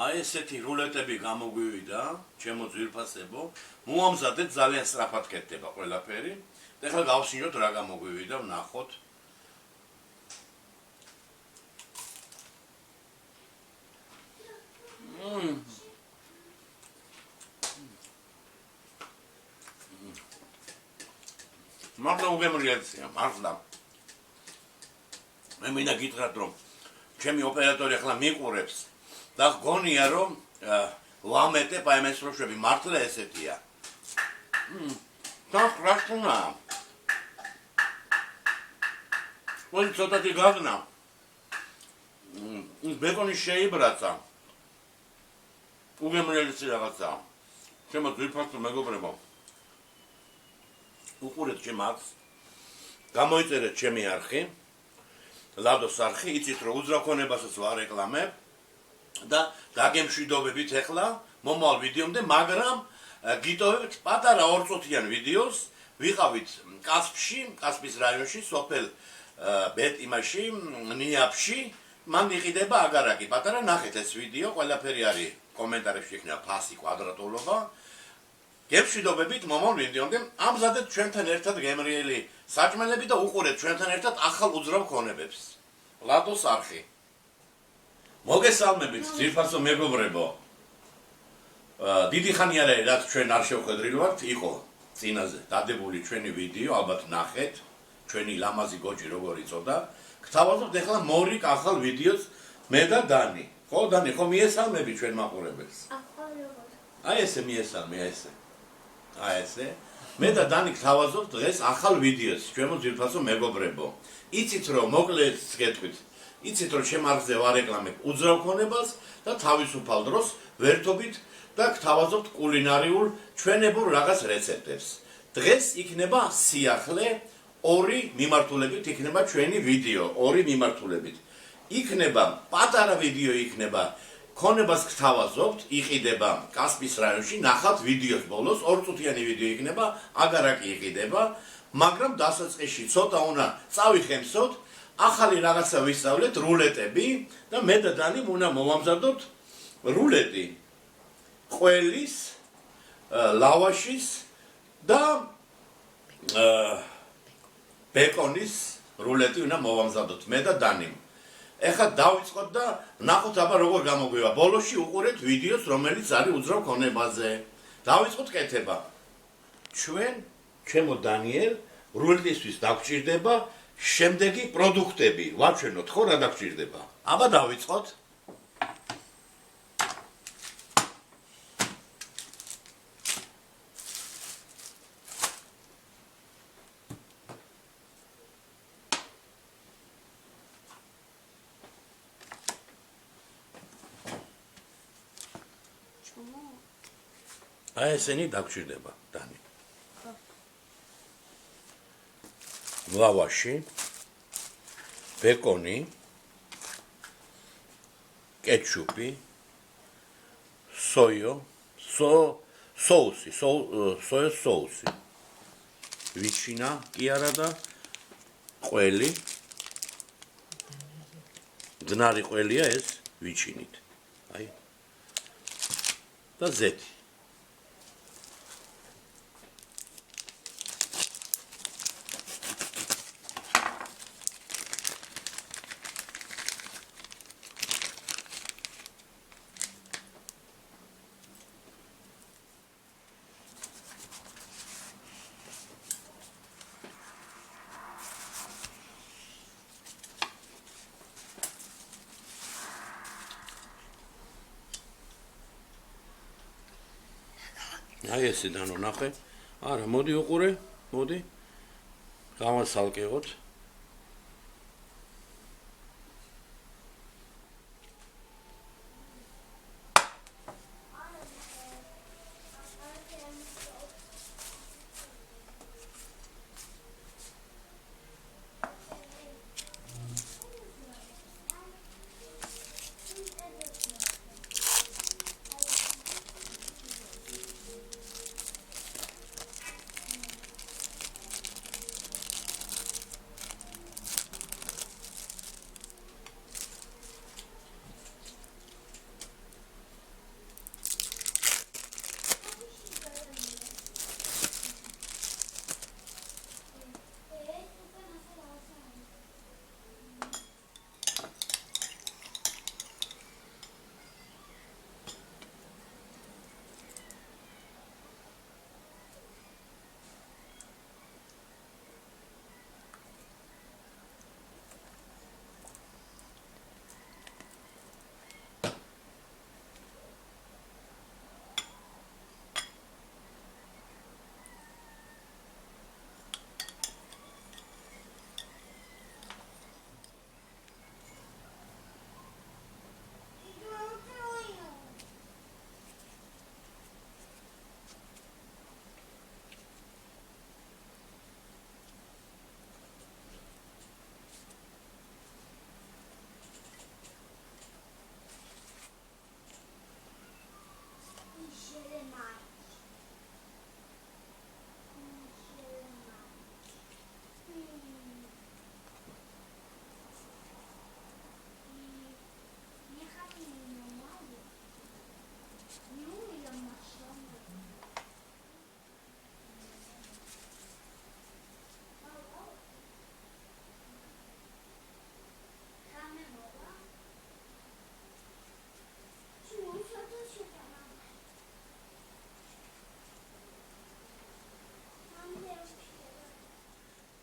აი ესეთი რულეტები გამოგვივიდა, ჩემო ძვირფასებო, მოამზადეთ ძალიან სწრაფად კეთდება ყველაფერი. ეხლა გავსინჯოთ რა გამოგვივიდა, ვნახოთ. მართლა უგემრიელია, მართლა. მე მინდა გითხრათ, რომ ჩემი ოპერატორი ახლა მიყურებს და გონია, რომ ვამეტებ აი ეს ფროშები მართლა ესეთია. და რასტუნა. ვინ ცოტათი გაგნა. ბეკონი შეიბრაცა. უგემრიელია რაღაცა. ჩემო ძვირფასო მეგობრებო. უყურეთ ჩემ არხს. გამოიწერეთ ჩემი არხი. ლადოს არხი, იცით რომ უძრავქონებასაც ვარეკლამებ და გაგემშვიდობებით ახლა მომავალ ვიდეომდე, მაგრამ გიტოვებთ პატარა 2 წუთიან ვიდეოს, ვიყავით კასპში, კასპის რაიონში, სოფელ ბეტიმაში, ნიაფში, მან იყიდება აგარაკი. პატარა ნახეთ ეს ვიდეო, ყველაფერი არის კომენტარებში იქნება ფასი, კვადრატულობა. გემშვიდობებით მომავალ ვიდეომდე, ამზადეთ ჩვენთან ერთად გემრიელი საჭმელები და უყურეთ ჩვენთან ერთად ახალ უძრავ ქონებებს. ლადოს არხი. მოგესალმებით, ძვირფასო მეგობრებო. დიდი ხანი არ არის, რაც ჩვენ არ შევხედრილვართ, იყო წინაზე დადებული ჩვენი ვიდეო, ალბათ ნახეთ, ჩვენი ლამაზი გოჯი როგორ იწოდა. გთავაზობთ ახლა მორიგ ახალ ვიდეოს მე და დანი. ხო, დანი, ხო მიესალმები ჩვენ მაყურებელს? აი ესე მიესალმე, აი ესე. აი ესე. მე და დანი გთავაზობთ დღეს ახალ ვიდეოს, ჩვენო ძვირფასო მეგობრებო. იცით რომ მოკლედ გეტყვით. იცით რომ ჩემ არხზე ვარეკლამებ უძრავ ქონებას და თავისუფალ დროს ვერთობით და გთავაზობთ კულინარიულ ჩვენებურ რაღაც რეცეპტებს. დღეს იქნება სიახლე, 2 მიმართულებით იქნება ჩვენი ვიდეო, 2 მიმართულებით. იქნება პატარა ვიდეო იქნება ქონებას გთავაზობთ, იყიდება კასპის რაიონში, ნახავთ ვიდეოს ბოლოს, 2 წუთიანი ვიდეო იქნება, აგარაკი იყიდება, მაგრამ დასაწყისში ცოტა უნდა წავიხემსოთ, ახალი რაღაცა ვისწავლეთ, რულეტები და მე და დანი უნდა მოვამზადოთ რულეტი ყველის, ლავაშის და ბეკონის რულეტი უნდა მოვამზადოთ მე და დანი. ეხლა დავიწყოთ და ნახოთ აბა როგორ გამოგვივა. ბოლოში უყურეთ ვიდეოს, რომელიც არის უძრავ ქონებაზე. დავიწყოთ კეთება. ჩემო დანიელ, რულეტისთვის დაგჭირდება შემდეგი პროდუქტები. ვაჩვენოთ ხო რა დაგჭირდება. აბა დავიწყოთ. აი ესენი დაგჭირდება, დანი. ლავაში, ბეკონი, კეჩუპი, соуси, соя соуси. ვიჩინა კი არა და ყველი. დნარი ყველია ეს ვიჩინით. აი. და ზეთი. აი ესე დანო ნახე. არა, მოდი უყურე, მოდი. გავასალკევოთ.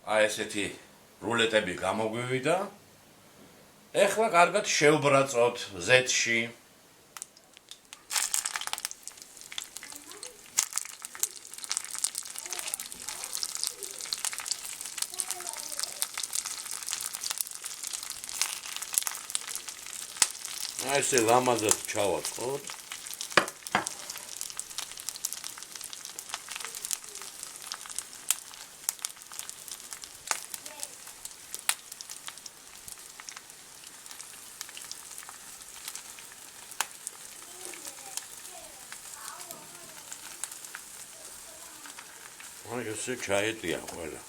აი ესეთი რულეტები გამოგვივიდა. ეხლა კარგად შევბრაწოთ Z-ში. აი ესე ლამაზად ჩავაწყოთ. აი ესე ჩაეტია ყველა.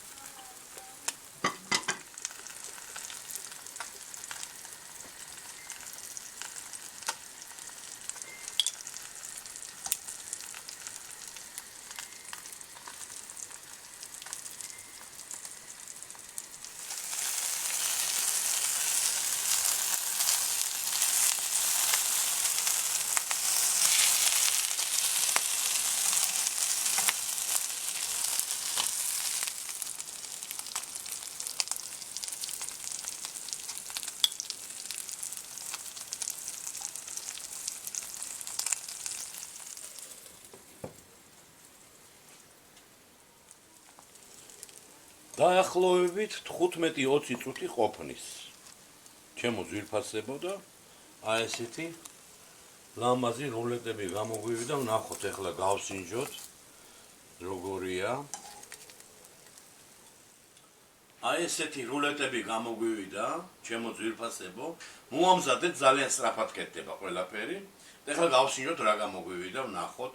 დაახლოებით 15-20 წუთი ყოფნის. ჩემო ძვირფასებო და აი ესეთი ლამაზი რულეტები გამოგვივიდა. ვნახოთ ახლა გავსინჯოთ როგორია. აი ესეთი რულეტები გამოგვივიდა, ჩემო ძვირფასებო. მოამზადეთ ძალიან სწრაფად კეთდება ყველაფერი. ახლა გავსინჯოთ რა გამოგვივიდა, ვნახოთ.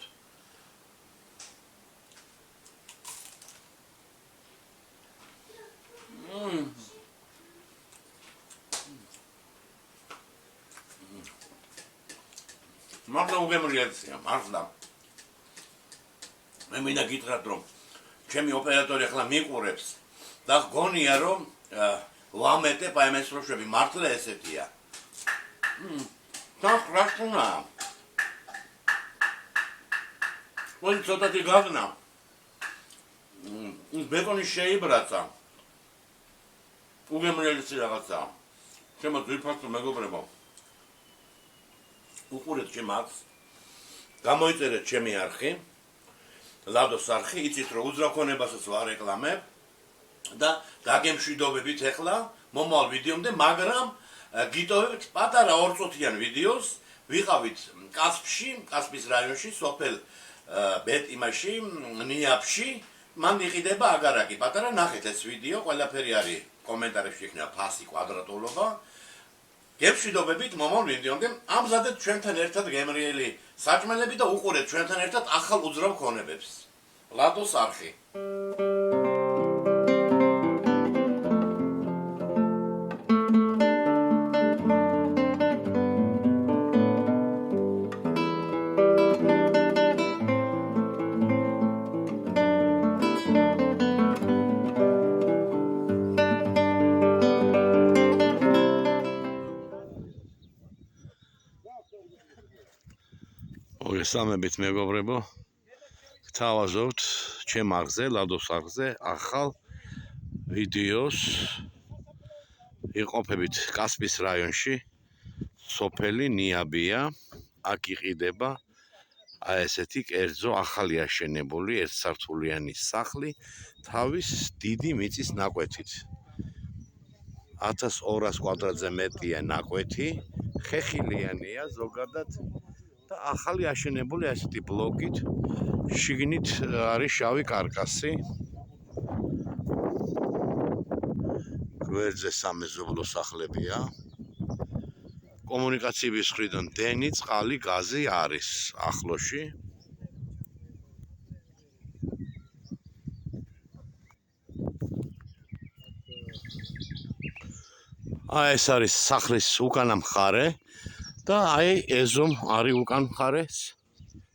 მართლა უგემრიელია, მართლა. მე მინდა გითხრათ, რომ ჩემი ოპერატორი ახლა მიყურებს და გონია, რომ ვამეტებ აი ეს როშვები მართლა ესეთია. თან რაშუნა. ვინ ცოტათი გაგნა. ბეკონი შეიბრაცა. უგემრიელი რაღაცა. ჩემო ძვირფასო მეგობრებო. უყურეთ ჩემ არხს. გამოიწერეთ ჩემი არხი. ლადოს არხი, იცით რომ უძრავქონებასაც ვარეკლამებ და გაგემშვიდობებით ახლა მომავალ ვიდეომდე, მაგრამ გიტოვებთ პატარა 2 წუთიან ვიდეოს. ვიყავით კასპში, კასპის რაიონში, სოფელ ბეტიმაში, ნიაპში. მან იყიდება აგარაკი პატარა, ნახეთ ეს ვიდეო, ყველაფერი არის კომენტარებში იქნება ფასი, კვადრატულობა. გემშვიდობებით მომავალ ვიდეომდე. ამზადეთ ჩვენთან ერთად გემრიელი საჭმელები და უყურეთ ჩვენთან ერთად ახალ უძრავ ქონებებს. ლადოს არხი. მოგესალმებით მეგობრებო. გთავაზობთ ჩემ არხზე, ლადოს არხზე ახალ ვიდეოს. იყოფებით კასპის რაიონში, სოფელი ნიაბია. აქ იყიდება აი ესეთი კერძო ახალი აშენებული ერთსართულიანი სახლი თავის დიდი მიწის ნაკვეთით. 1200 კვადრატზე მეტია ნაკვეთი, ხეხილიანია ზოგადად. ახალი აშენებული ასეთი ბლოკით, შიგნით არის შავი კარკასი. გვერდზე სამეზობლო სახლებია. კომუნიკაციების მხრიდან დენი, წყალი, გაზი არის ახლოში. აი ეს არის სახლის უკანა მხარე. და აი ეზომ არის უკან მხარეს.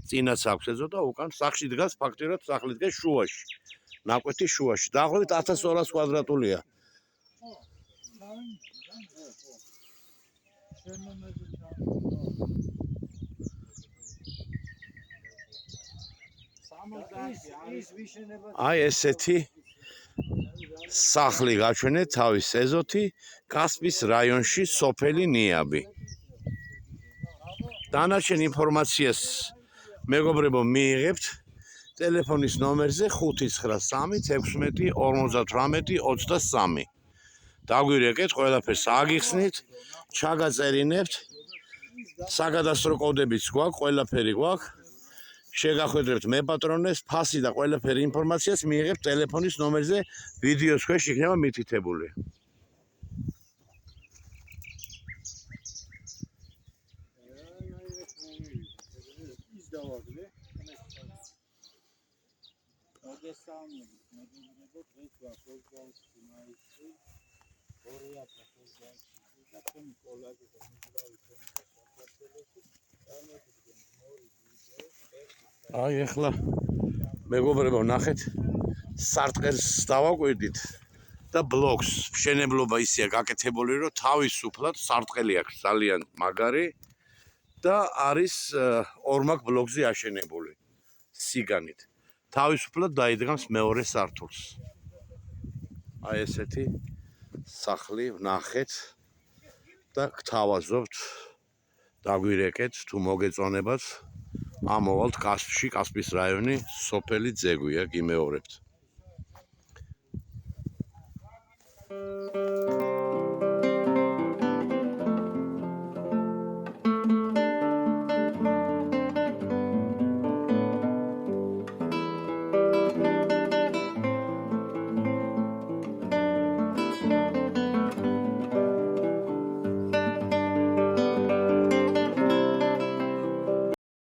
წინაც აქვს ეზო და უკან სახლში დგას ფაქტიურად სახლი დგას შუაში. ნაკვეთის შუაში. დაახლოებით 1200 კვადრატულია. აი ესეთი სახლი გაჩვენეთ თავის ეზოთი კასპის რაიონში სოფელი ნიაბი. დანარჩენ ინფორმაციას მეგობრებო მიიღებთ ტელეფონის ნომერზე 593165823. დაგვირეკეთ, ყველაფერს აგიხსნით, ჩაგაწერინებთ, საკადასტრო კოდებიც გვაქვს, ყველაფერი გვაქვს. შეგახვედრებთ მეპატრონეს, ფასი და ყველაფერი ინფორმაციას მიიღებთ ტელეფონის ნომერზე, ვიდეოს ქვეშ იქნება მითითებული. აი ახლა მეგობრებო ნახეთ სარტყელს დავაკვირდით და ბლოკს მშენებლობა ისეა გაკეთებული რომ თავისუფლად სარტყელი აქვს ძალიან მაგარი და არის ორმაგ ბლოკზე აშენებული სიგანით თავისუფლად დაიდგამს მეორე სართულს აი ესეთი სახლი ვნახეთ და გთავაზობთ დაგვირეკეთ თუ მოგეწონებათ ამოვალთ კასპში, კასპის რაიონი, სოფელი ძეგვია, გიმეორებთ.